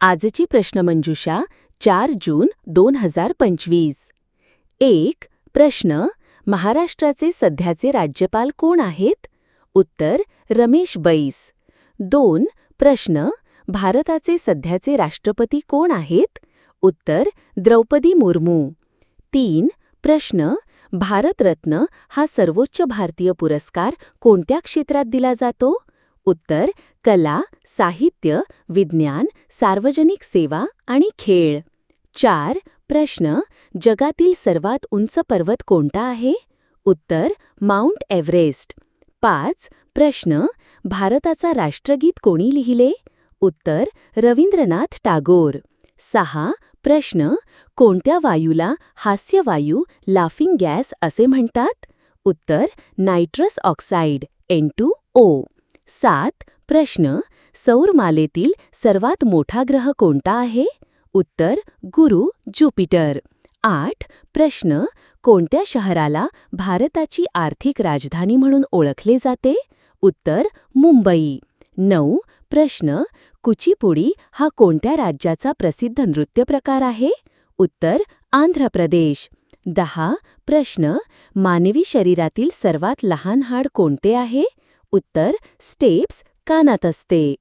आजची प्रश्नमंजुषा 4 जून 2025. 1. प्रश्न. महाराष्ट्राचे सध्याचे राज्यपाल कोण आहेत? उत्तर रमेश बैस. 2. प्रश्न. भारताचे सध्याचे राष्ट्रपती कोण आहेत? उत्तर द्रौपदी मुर्मू. 3. प्रश्न. भारतरत्न हा सर्वोच्च भारतीय पुरस्कार कोणत्या क्षेत्रात दिला जातो? उत्तर कला, साहित्य, विज्ञान, सार्वजनिक सेवा आणि खेळ. 4. प्रश्न. जगातील सर्वात उंच पर्वत कोणता आहे? उत्तर माउंट एव्हरेस्ट. 5. प्रश्न. भारताचा राष्ट्रगीत कोणी लिहिले? उत्तर रवींद्रनाथ टागोर. 6. प्रश्न. कोणत्या वायूला हास्यवायू लाफिंग गॅस असे म्हणतात? उत्तर नायट्रस ऑक्साईड N2O. 7. प्रश्न. सौरमालेतील सर्वात मोठा ग्रह कोणता आहे? उत्तर गुरु ज्युपिटर. 8. प्रश्न. कोणत्या शहराला भारताची आर्थिक राजधानी म्हणून ओळखले जाते? उत्तर मुंबई. 9. प्रश्न. कुचीपुडी हा कोणत्या राज्याचा प्रसिद्ध नृत्यप्रकार आहे? उत्तर आंध्र प्रदेश. 10. प्रश्न. मानवी शरीरातील सर्वात लहान हाड कोणते आहे? उत्तर स्टेप्स कानात असते.